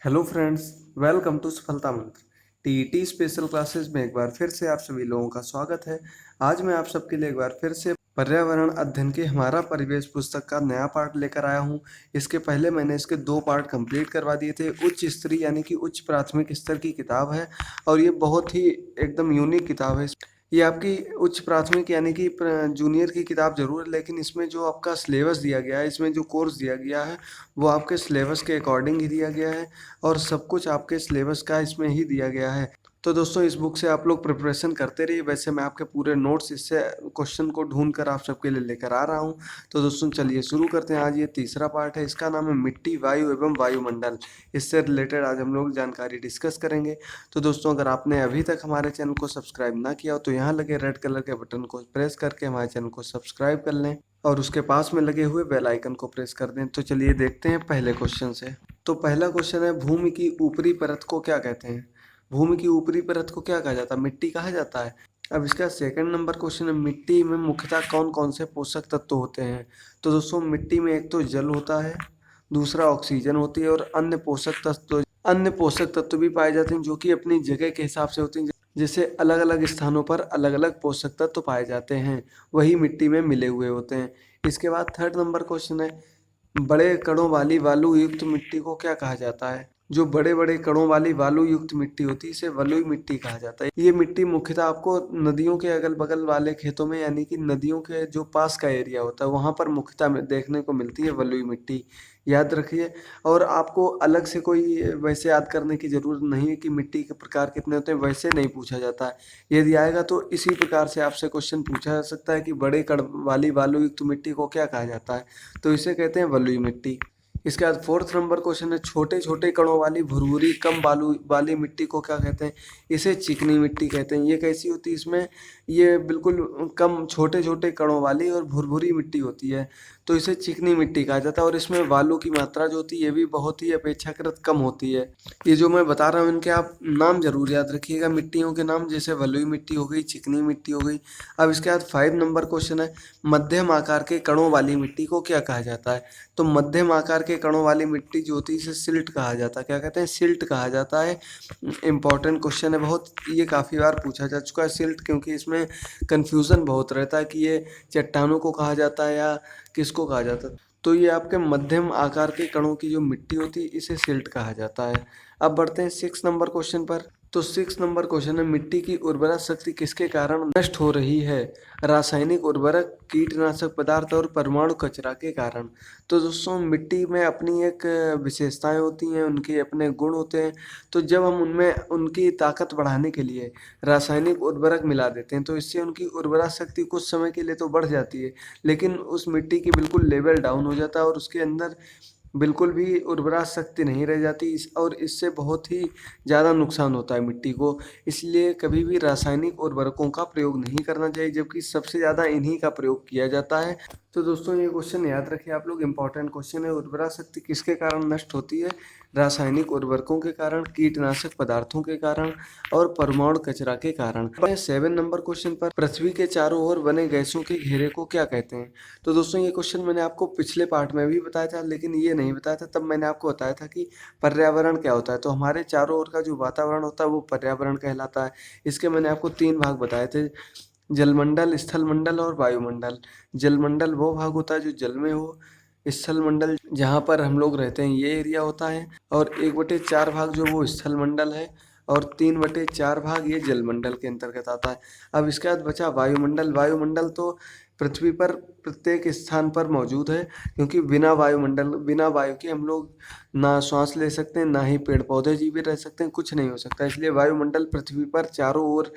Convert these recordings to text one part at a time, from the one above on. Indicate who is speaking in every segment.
Speaker 1: Hello friends, welcome to सफलता मंत्र। TET special classes में एक बार फिर से आप सभी लोगों का स्वागत है। आज मैं आप सबके लिए एक बार फिर से पर्यावरण अध्ययन के हमारा परिवेश पुस्तक का नया पार्ट लेकर आया हूं। इसके पहले मैंने इसके 2 पार्ट कंप्लीट करवा दिए थे। उच्च स्तरीय यानी कि उच्च प्राथमिक स्तर की किताब है और ये बहुत ही एकदम यूनिक किताब है। ये आपकी उच्च प्राथमिक यानी कि जूनियर की किताब ज़रूर है, लेकिन इसमें जो आपका सिलेबस दिया गया है, इसमें जो कोर्स दिया गया है वो आपके सिलेबस के अकॉर्डिंग ही दिया गया है और सब कुछ आपके सिलेबस का इसमें ही दिया गया है। तो दोस्तों, इस बुक से आप लोग प्रिपरेशन करते रहिए। वैसे मैं आपके पूरे नोट्स इससे क्वेश्चन को ढूंढ कर आप सबके लिए लेकर आ रहा हूँ। तो दोस्तों चलिए शुरू करते हैं। आज ये तीसरा पार्ट है, इसका नाम है मिट्टी, वायु एवं वायुमंडल। इससे रिलेटेड आज हम लोग जानकारी डिस्कस करेंगे। तो दोस्तों, अगर आपने अभी तक हमारे चैनल को सब्सक्राइब ना किया हो तो यहाँ लगे रेड कलर के बटन को प्रेस करके हमारे चैनल को सब्सक्राइब कर लें और उसके पास में लगे हुए बेल आइकन को प्रेस कर दें। तो चलिए देखते हैं पहले क्वेश्चन से। तो पहला क्वेश्चन है, भूमि की ऊपरी परत को क्या कहते हैं? भूमि की ऊपरी परत को क्या कहा जाता है? मिट्टी कहा जाता है। अब इसका सेकंड नंबर क्वेश्चन है, मिट्टी में मुख्यतः कौन कौन से पोषक तत्व होते हैं? तो दोस्तों, मिट्टी में एक तो जल होता है, दूसरा ऑक्सीजन होती है और अन्य पोषक तत्व भी पाए जाते हैं जो कि अपनी जगह के हिसाब से होते हैं। जैसे अलग अलग स्थानों पर अलग अलग पोषक तत्व पाए जाते हैं, वही मिट्टी में मिले हुए होते हैं। इसके बाद थर्ड नंबर क्वेश्चन है, बड़े कणों वाली बालू युक्त मिट्टी को क्या कहा जाता है? जो बड़े बड़े कणों वाली बालू युक्त मिट्टी होती है इसे बलुई मिट्टी कहा जाता है। ये मिट्टी मुख्यतः आपको नदियों के अगल बगल वाले खेतों में यानी कि नदियों के जो पास का एरिया होता है वहां पर मुख्यतः देखने को मिलती है बलुई मिट्टी, याद रखिए। और आपको अलग से कोई वैसे याद करने की जरूरत नहीं है कि मिट्टी के प्रकार कितने होते हैं, वैसे नहीं पूछा जाता है। यदि आएगा तो इसी प्रकार से आपसे क्वेश्चन पूछा जा सकता है कि बड़े कण वाली बालू युक्त मिट्टी को क्या कहा जाता है? तो इसे कहते हैं बलुई मिट्टी। इसके बाद फोर्थ नंबर क्वेश्चन है, छोटे छोटे कणों वाली भुरभुरी कम बालू वाली मिट्टी को क्या कहते हैं? इसे चिकनी मिट्टी कहते हैं। ये कैसी होती है? इसमें ये बिल्कुल कम छोटे छोटे कणों वाली और भुरभुरी मिट्टी होती है, तो इसे चिकनी मिट्टी कहा जाता है। और इसमें बालू की मात्रा जो होती है ये भी बहुत ही अपेक्षाकृत कम होती है। ये जो मैं बता रहा हूँ इनके आप नाम जरूर याद रखिएगा, मिट्टियों के नाम, जैसे बलुई मिट्टी हो गई, चिकनी मिट्टी हो गई। अब इसके बाद 5 नंबर क्वेश्चन है, मध्यम आकार के कणों वाली मिट्टी को क्या कहा जाता है? तो मध्यम आकार के कणों वाली मिट्टी जो होती है इसे सिल्ट कहा जाता है। क्या कहते हैं? सिल्ट कहा जाता है। इंपॉर्टेंट क्वेश्चन है बहुत, ये काफ़ी बार पूछा जा चुका है सिल्ट, क्योंकि इसमें कन्फ्यूज़न बहुत रहता है कि ये चट्टानों को कहा जाता है या किसको कहा जाता है। तो ये आपके मध्यम आकार के कणों की जो मिट्टी होती है इसे सिल्ट कहा जाता है। अब बढ़ते हैं 6 नंबर क्वेश्चन पर। तो 6 नंबर क्वेश्चन है, मिट्टी की उर्वरा शक्ति किसके कारण नष्ट हो रही है? रासायनिक उर्वरक, कीटनाशक पदार्थ और परमाणु कचरा के कारण। तो दोस्तों, मिट्टी में अपनी एक विशेषताएं होती हैं, उनके अपने गुण होते हैं। तो जब हम उनमें उनकी ताकत बढ़ाने के लिए रासायनिक उर्वरक मिला देते हैं तो इससे उनकी उर्वरा शक्ति कुछ समय के लिए तो बढ़ जाती है, लेकिन उस मिट्टी की बिल्कुल लेवल डाउन हो जाता है और उसके अंदर बिल्कुल भी उर्वरा शक्ति नहीं रह जाती और इससे बहुत ही ज़्यादा नुकसान होता है मिट्टी को। इसलिए कभी भी रासायनिक उर्वरकों का प्रयोग नहीं करना चाहिए, जबकि सबसे ज़्यादा इन्हीं का प्रयोग किया जाता है। तो दोस्तों, ये क्वेश्चन याद रखिए आप लोग, इंपॉर्टेंट क्वेश्चन है। उर्वरा शक्ति किसके कारण नष्ट होती है? रासायनिक उर्वरकों के कारण, कीटनाशक पदार्थों के कारण और परमाणु कचरा के कारण। 7 नंबर क्वेश्चन पर, पृथ्वी के चारों ओर बने गैसों के घेरे को क्या कहते हैं? तो दोस्तों, ये क्वेश्चन मैंने आपको पिछले पार्ट में भी बताया था, लेकिन ये नहीं बताया था। तब मैंने आपको बताया था कि पर्यावरण क्या होता है। तो हमारे चारों ओर का जो वातावरण होता है वो पर्यावरण कहलाता है। इसके मैंने आपको 3 भाग बताए थे, जलमंडल, स्थल मंडल और वायुमंडल। जलमंडल वो भाग होता है जो जल में हो, स्थल मंडल जहाँ पर हम लोग रहते हैं ये एरिया होता है, और 1/4 भाग जो वो स्थल मंडल है और 3/4 भाग ये जलमंडल के अंतर्गत आता है। अब इसके बाद बचा वायुमंडल। वायुमंडल तो पृथ्वी पर प्रत्येक स्थान पर मौजूद है, क्योंकि बिना वायु के हम लोग ना श्वास ले सकते हैं, ना ही पेड़ पौधे जीवित रह सकते हैं, कुछ नहीं हो सकता। इसलिए वायुमंडल पृथ्वी पर चारों ओर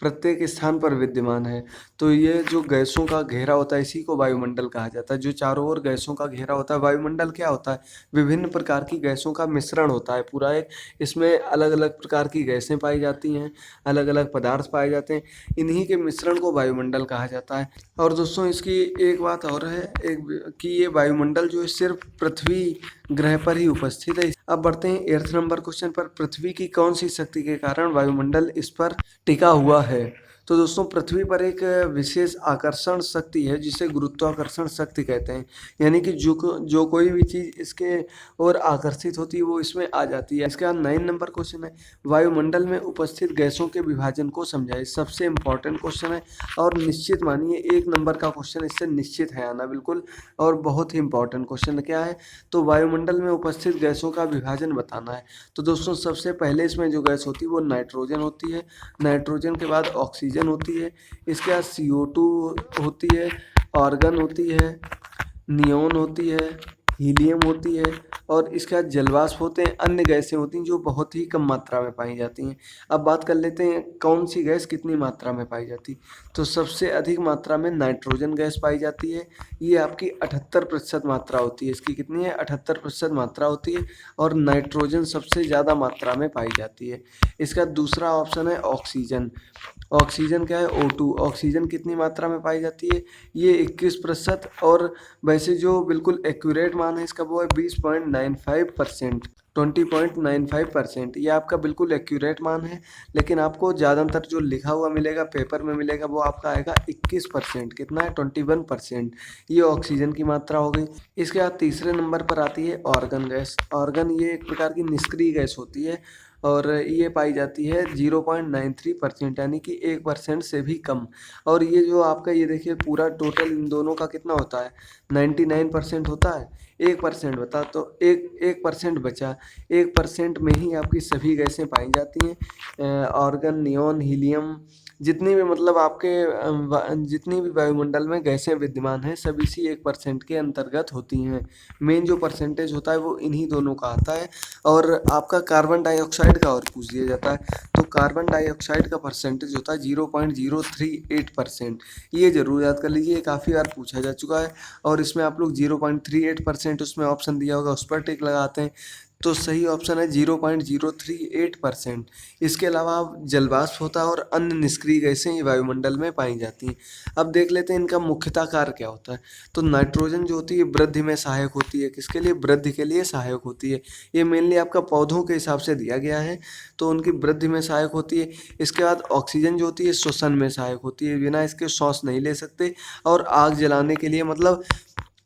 Speaker 1: प्रत्येक स्थान पर विद्यमान है। तो ये जो गैसों का घेरा होता है इसी को वायुमंडल कहा जाता है। जो चारों ओर गैसों का घेरा होता है, वायुमंडल क्या होता है? विभिन्न प्रकार की गैसों का मिश्रण होता है पूरा एक। इसमें अलग अलग प्रकार की गैसें पाई जाती हैं, अलग अलग पदार्थ पाए जाते हैं, इन्हीं के मिश्रण को वायुमंडल कहा जाता है। और दोस्तों, इसकी एक बात और है कि ये वायुमंडल जो है सिर्फ पृथ्वी ग्रह पर ही उपस्थित है। अब बढ़ते हैं 8 नंबर क्वेश्चन पर, पृथ्वी की कौन सी शक्ति के कारण वायुमंडल इस पर टिका हुआ है? तो दोस्तों पृथ्वी पर एक विशेष आकर्षण शक्ति है जिसे गुरुत्वाकर्षण शक्ति कहते हैं। यानी कि जो कोई भी चीज़ इसके ओर आकर्षित होती है वो इसमें आ जाती है। इसके बाद 9 नंबर क्वेश्चन है, वायुमंडल में उपस्थित गैसों के विभाजन को समझाइए। सबसे इम्पोर्टेंट क्वेश्चन है और निश्चित मानिए 1 नंबर का क्वेश्चन इससे निश्चित है आना बिल्कुल, और बहुत ही इंपॉर्टेंट क्वेश्चन क्या है, तो वायुमंडल में उपस्थित गैसों का विभाजन बताना है। तो दोस्तों सबसे पहले इसमें जो गैस होती है वो नाइट्रोजन होती है, नाइट्रोजन के बाद ऑक्सीजन होती है, इसके बाद CO2 होती है, आर्गन होती है, नियॉन होती है, हीलियम होती है, और इसके बाद जलवाष्प होते हैं, अन्य गैसें होती हैं जो बहुत ही कम मात्रा में पाई जाती हैं। अब बात कर लेते हैं कौन सी गैस कितनी मात्रा में पाई जाती है। तो सबसे अधिक मात्रा में नाइट्रोजन गैस पाई जाती है, ये आपकी 78% मात्रा होती है। इसकी कितनी है, 78% मात्रा होती है, और नाइट्रोजन सबसे ज़्यादा मात्रा में पाई जाती है। इसका दूसरा ऑप्शन है ऑक्सीजन। ऑक्सीजन क्या है, O2। ऑक्सीजन कितनी मात्रा में पाई जाती है, ये 21%, और वैसे जो बिल्कुल एक्यूरेट मान है इसका वो है 20.95%, 20.95%। ये आपका बिल्कुल एक्यूरेट मान है, लेकिन आपको ज़्यादातर जो लिखा हुआ मिलेगा पेपर में मिलेगा वो आपका आएगा 21%। कितना है, 21%। ये ऑक्सीजन की मात्रा हो गई। इसके बाद तीसरे नंबर पर आती है ऑर्गन गैस। ऑर्गन ये एक प्रकार की निष्क्रिय गैस होती है, और ये पाई जाती है 0.93%, यानी कि 1% से भी कम। और ये जो आपका ये देखिए पूरा टोटल इन दोनों का कितना होता है, 99% होता है। 1% बता, तो 1% बचा, 1% में ही आपकी सभी गैसें पाई जाती हैं। आर्गन, नियॉन, हीलियम, जितनी भी मतलब आपके जितनी भी वायुमंडल में गैसें विद्यमान हैं सब इसी 1% के अंतर्गत होती हैं। मेन जो परसेंटेज होता है वो इन्हीं दोनों का आता है। और आपका कार्बन डाइऑक्साइड का और पूछ दिया जाता है, तो कार्बन डाइऑक्साइड का परसेंटेज होता है 0.038%। ये जरूर याद कर लीजिए, काफ़ी बार पूछा जा चुका है। और इसमें आप लोग 0.38% उसमें ऑप्शन दिया होगा उस पर टिक लगाते हैं, तो सही ऑप्शन है 0.038%। इसके अलावा जलवाष्प होता है और अन्य निष्क्रिय गैसें वायुमंडल में पाई जाती हैं। अब देख लेते हैं इनका मुख्यतः कार्य क्या होता है। तो नाइट्रोजन जो होती है वृद्धि में सहायक होती है, किसके लिए, वृद्धि के लिए सहायक होती है। ये मेनली आपका पौधों के हिसाब से दिया गया है, तो उनकी वृद्धि में सहायक होती है। इसके बाद ऑक्सीजन जो होती है श्वसन में सहायक होती है, बिना इसके श्वास नहीं ले सकते। और आग जलाने के लिए, मतलब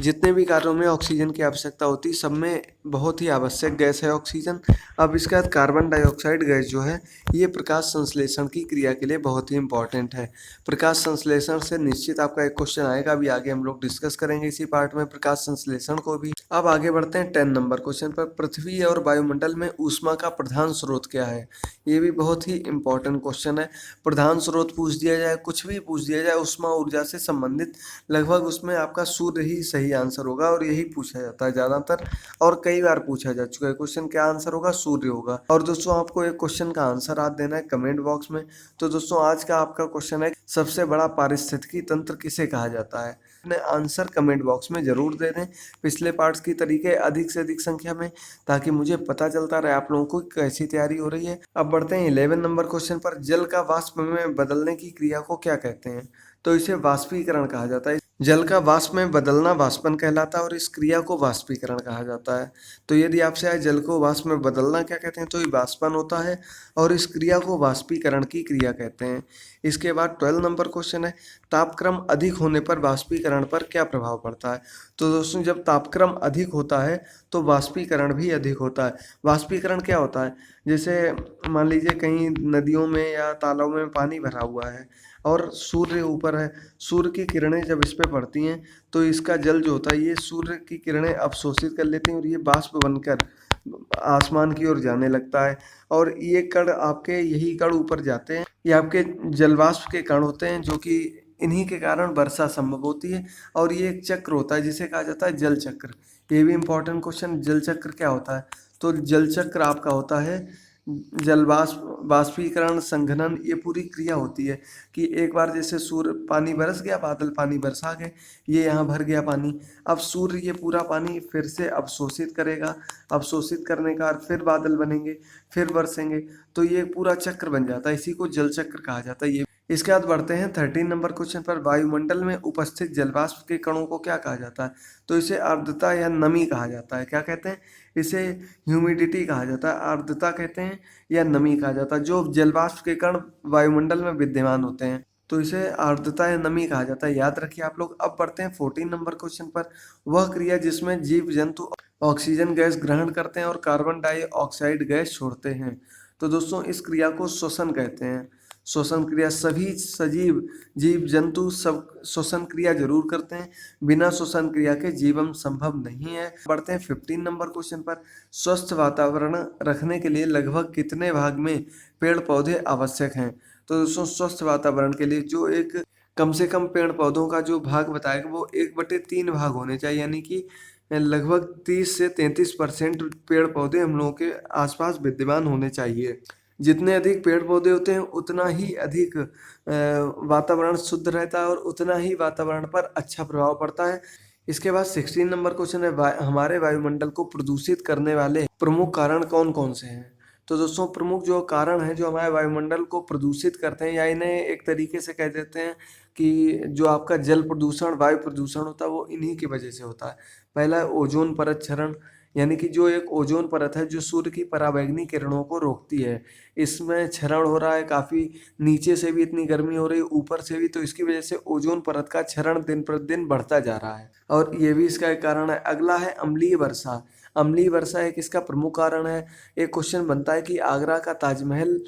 Speaker 1: जितने भी कार्यों में ऑक्सीजन की आवश्यकता होती है सब में बहुत ही आवश्यक गैस है ऑक्सीजन। अब इसके बाद कार्बन डाइऑक्साइड गैस जो है ये प्रकाश संश्लेषण की क्रिया के लिए बहुत ही इंपॉर्टेंट है। प्रकाश संश्लेषण से निश्चित आपका एक क्वेश्चन आएगा, अभी आगे हम लोग डिस्कस करेंगे इसी पार्ट में प्रकाश संश्लेषण को भी। अब आगे बढ़ते हैं 10 नंबर क्वेश्चन पर, पृथ्वी और वायुमंडल में ऊष्मा का प्रधान स्रोत क्या है। ये भी बहुत ही इंपॉर्टेंट क्वेश्चन है। प्रधान स्रोत पूछ दिया जाए, कुछ भी पूछ दिया जाए ऊष्मा ऊर्जा से संबंधित, लगभग उसमें आपका सूर्य ही सही आंसर होगा, और यही पूछा जाता है ज़्यादातर, और कई बार पूछा जा चुका है क्वेश्चन। क्या आंसर होगा, सूर्य होगा। और दोस्तों आपको एक क्वेश्चन का आंसर आज देना है कमेंट बॉक्स में। तो दोस्तों आज का आपका क्वेश्चन है, सबसे बड़ा पारिस्थितिकी तंत्र किसे कहा जाता है। अपने आंसर कमेंट बॉक्स में जरूर दे दें, पिछले पार्ट्स की तरीके अधिक से अधिक संख्या में, ताकि मुझे पता चलता रहे आप लोगों को कैसी तैयारी हो रही है। अब बढ़ते हैं 11 नंबर क्वेश्चन पर, जल का वाष्प में बदलने की क्रिया को क्या कहते हैं। तो इसे वाष्पीकरण कहा जाता है। जल का वाष्प में बदलना वाष्पन कहलाता है, और इस क्रिया को वाष्पीकरण कहा जाता है। तो यदि आपसे आए जल को वाष्प में बदलना क्या कहते हैं, तो ये वाष्पन होता है, और इस क्रिया को वाष्पीकरण की क्रिया कहते हैं। इसके बाद 12 नंबर क्वेश्चन है, तापक्रम अधिक होने पर वाष्पीकरण पर क्या प्रभाव पड़ता है। तो दोस्तों जब तापक्रम अधिक होता है तो वाष्पीकरण भी अधिक होता है। वाष्पीकरण क्या होता है, जैसे मान लीजिए कहीं नदियों में या तालाबों में पानी भरा हुआ है और सूर्य ऊपर है, सूर्य की किरणें जब इस पे पड़ती हैं तो इसका जल जो होता है ये सूर्य की किरणें अवशोषित कर लेती हैं, और ये बाष्प बनकर आसमान की ओर जाने लगता है। और ये कण आपके, यही कण ऊपर जाते हैं, ये आपके जलवाष्प के कण होते हैं, जो कि इन्हीं के कारण वर्षा संभव होती है। और ये एक चक्र होता है जिसे कहा जाता है जल चक्र। ये भी इंपॉर्टेंट क्वेश्चन, जल चक्र क्या होता है। तो जल चक्र आपका होता है वाष्पीकरण, संघनन, ये पूरी क्रिया होती है कि एक बार जैसे सूर्य, पानी बरस गया, बादल पानी बरसा गए, ये यहाँ भर गया पानी, अब सूर्य ये पूरा पानी फिर से अवशोषित करेगा, अवशोषित करने का फिर बादल बनेंगे, फिर बरसेंगे, तो ये पूरा चक्र बन जाता है, इसी को जल चक्र कहा जाता है। इसके बाद बढ़ते हैं 13 नंबर क्वेश्चन पर। वायुमंडल में उपस्थित जलवाष्प के कणों को क्या कहा जाता है? तो इसे आर्द्रता या नमी कहा जाता है। क्या कहते हैं? इसे ह्यूमिडिटी कहा जाता है, आर्द्रता कहते हैं या नमी कहा जाता है। जो जलवाष्प के कण वायुमंडल में विद्यमान होते हैं तो इसे आर्द्रता या नमी कहा जाता है, याद रखिए आप लोग। अब बढ़ते हैं 14 नंबर क्वेश्चन पर। वह क्रिया जिसमें जीव जंतु ऑक्सीजन गैस ग्रहण करते हैं और कार्बन डाइऑक्साइड गैस छोड़ते हैं। तो दोस्तों इस क्रिया को श्वसन कहते हैं। श्वसन क्रिया, सभी सजीव जीव जंतु सब श्वसन क्रिया जरूर करते हैं, बिना श्वसन क्रिया के जीवन संभव नहीं है। बढ़ते हैं 15 नंबर क्वेश्चन पर। स्वस्थ वातावरण रखने के लिए लगभग कितने भाग में पेड़ पौधे आवश्यक हैं? तो दोस्तों स्वस्थ वातावरण के लिए जो एक कम से कम पेड़ पौधों का जो भाग बताएगा वो 1/3 भाग होने चाहिए, यानी कि लगभग 30 से 33% पेड़ पौधे हम लोगों के आसपास विद्यमान होने चाहिए। जितने अधिक पेड़ पौधे होते हैं उतना ही अधिक वातावरण शुद्ध रहता है और उतना ही वातावरण पर अच्छा प्रभाव पड़ता है। इसके बाद 16 नंबर क्वेश्चन है, हमारे वायुमंडल को प्रदूषित करने वाले प्रमुख कारण कौन कौन से हैं? तो दोस्तों प्रमुख जो कारण है जो हमारे वायुमंडल को प्रदूषित करते हैं, या इन्हें एक तरीके से कह देते हैं कि जो आपका जल प्रदूषण, वायु प्रदूषण होता है वो इन्हीं की वजह से होता है। पहला है ओजोन परत क्षरण, यानी कि जो एक ओजोन परत है जो सूर्य की पराबैंगनी किरणों को रोकती है, इसमें क्षरण हो रहा है। काफ़ी नीचे से भी इतनी गर्मी हो रही है, ऊपर से भी, तो इसकी वजह से ओजोन परत का क्षरण दिन प्रतिदिन बढ़ता जा रहा है और ये भी इसका एक कारण है। अगला है अम्लीय वर्षा। अम्लीय वर्षा एक इसका प्रमुख कारण है। एक क्वेश्चन बनता है कि आगरा का ताजमहल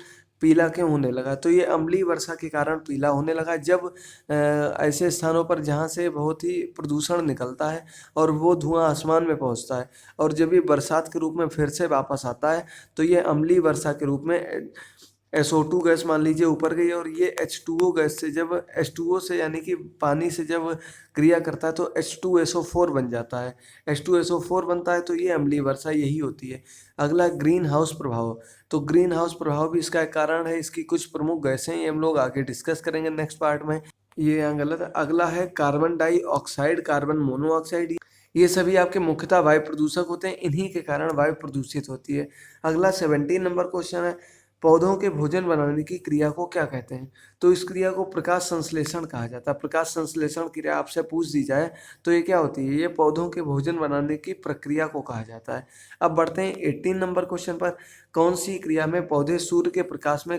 Speaker 1: पीला क्यों होने लगा? तो ये अम्लीय वर्षा के कारण पीला होने लगा। जब ऐसे स्थानों पर जहाँ से बहुत ही प्रदूषण निकलता है और वो धुआं आसमान में पहुँचता है और जब ये बरसात के रूप में फिर से वापस आता है तो ये अम्लीय वर्षा के रूप में SO2 गैस मान लीजिए ऊपर गई और ये H2O गैस से, जब H2O से यानी कि पानी से जब क्रिया करता है तो H2SO4 बन जाता है। H2SO4 बनता है तो ये अम्लीय वर्षा यही होती है। अगला ग्रीन हाउस प्रभाव। तो ग्रीन हाउस प्रभाव भी इसका एक कारण है। इसकी कुछ प्रमुख गैसें ये हम लोग आगे डिस्कस करेंगे नेक्स्ट पार्ट में। ये यहाँ गलत है। अगला है कार्बन डाइऑक्साइड, कार्बन मोनोऑक्साइड। ये सभी आपके मुख्यतः वायु प्रदूषक होते हैं, इन्हीं के कारण वायु प्रदूषित होती है। अगला 17 नंबर क्वेश्चन है, पौधों के भोजन बनाने की क्रिया को क्या कहते हैं? तो इस क्रिया को प्रकाश संश्लेषण कहा जाता है। प्रकाश संश्लेषण क्रिया आपसे पूछ दी जाए तो ये क्या होती है? ये पौधों के भोजन बनाने की प्रक्रिया को कहा जाता है। अब बढ़ते हैं 18 नंबर क्वेश्चन पर। कौन सी क्रिया में पौधे सूर्य के प्रकाश में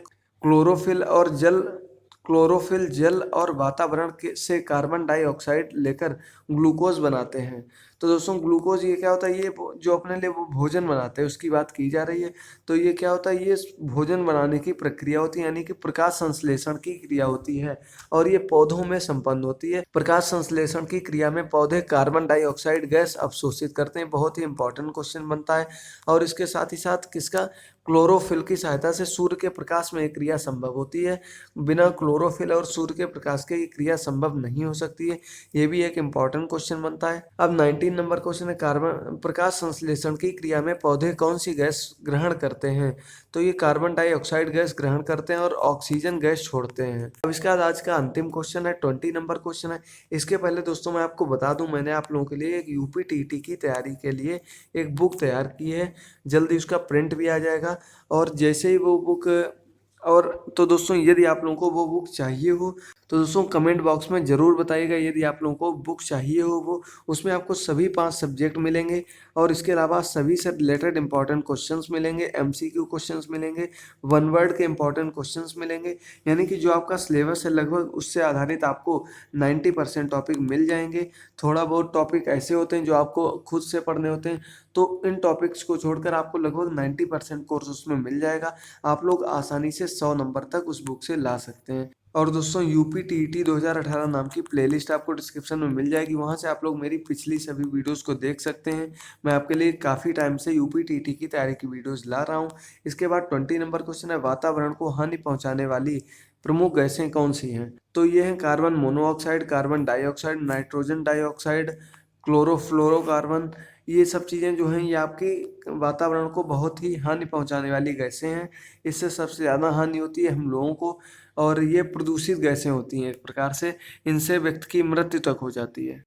Speaker 1: क्लोरोफिल जल और वातावरण से कार्बन डाइऑक्साइड लेकर ग्लूकोज बनाते हैं? तो दोस्तों ग्लूकोज ये क्या होता है? ये जो अपने लिए वो भोजन बनाते हैं उसकी बात की जा रही है। तो ये क्या होता है? ये भोजन बनाने की प्रक्रिया होती है, यानी कि प्रकाश संश्लेषण की क्रिया होती है और ये पौधों में संपन्न होती है। प्रकाश संश्लेषण की क्रिया में पौधे कार्बन डाइऑक्साइड गैस अवशोषित करते हैं। बहुत ही इंपॉर्टेंट क्वेश्चन बनता है। और इसके साथ ही साथ किसका? क्लोरोफिल की सहायता से सूर्य के प्रकाश में ये क्रिया संभव होती है। बिना क्लोरोफिल और सूर्य के प्रकाश के ये क्रिया संभव नहीं हो सकती है। ये भी एक इम्पॉर्टेंट क्वेश्चन बनता है। अब 19 नंबर क्वेश्चन है, कार्बन प्रकाश संश्लेषण की क्रिया में पौधे कौन सी गैस ग्रहण करते हैं? तो ये कार्बन डाइऑक्साइड गैस ग्रहण करते हैं और ऑक्सीजन गैस छोड़ते हैं। अब इसके बाद आज का अंतिम क्वेश्चन है, 20 नंबर क्वेश्चन है। इसके पहले दोस्तों मैं आपको बता दूं, मैंने आप लोगों के लिए एक UPTT की तैयारी के लिए एक बुक तैयार की है। जल्दी उसका प्रिंट भी आ जाएगा और जैसे ही वो बुक और तो दोस्तों यदि आप लोगों को वो बुक चाहिए हो तो दोस्तों कमेंट बॉक्स में ज़रूर बताइएगा। यदि आप लोगों को बुक चाहिए हो वो, उसमें आपको सभी 5 सब्जेक्ट मिलेंगे और इसके अलावा सभी से रिलेटेड इंपॉर्टेंट क्वेश्चंस मिलेंगे, MCQ क्वेश्चंस मिलेंगे, 1 वर्ड के इंपॉर्टेंट क्वेश्चंस मिलेंगे। यानी कि जो आपका सिलेबस है लगभग उससे आधारित आपको 90% टॉपिक मिल जाएंगे। थोड़ा बहुत टॉपिक ऐसे होते हैं जो आपको खुद से पढ़ने होते हैं, तो इन टॉपिक्स को छोड़कर आपको लगभग 90% कोर्स उसमें मिल जाएगा। आप लोग आसानी से 100 नंबर तक उस बुक से ला सकते हैं। और दोस्तों UPTT 2018 नाम की प्लेलिस्ट आपको डिस्क्रिप्शन में मिल जाएगी, वहां से आप लोग मेरी पिछली सभी वीडियोस को देख सकते हैं। मैं आपके लिए काफ़ी टाइम से UPTT की तैयारी की वीडियोस ला रहा हूं। इसके बाद 20 नंबर क्वेश्चन है, वातावरण को हानि पहुंचाने वाली प्रमुख गैसें कौन सी हैं? तो ये हैं carbon monoxide, carbon dioxide, nitrogen dioxide, chlorofluorocarbon. ये सब चीज़ें जो हैं ये आपकी वातावरण को बहुत ही हानि पहुंचाने वाली गैसें हैं। इससे सबसे ज़्यादा हानि होती है हम लोगों को और ये प्रदूषित गैसें होती हैं एक प्रकार से, इनसे व्यक्ति की मृत्यु तक हो जाती है।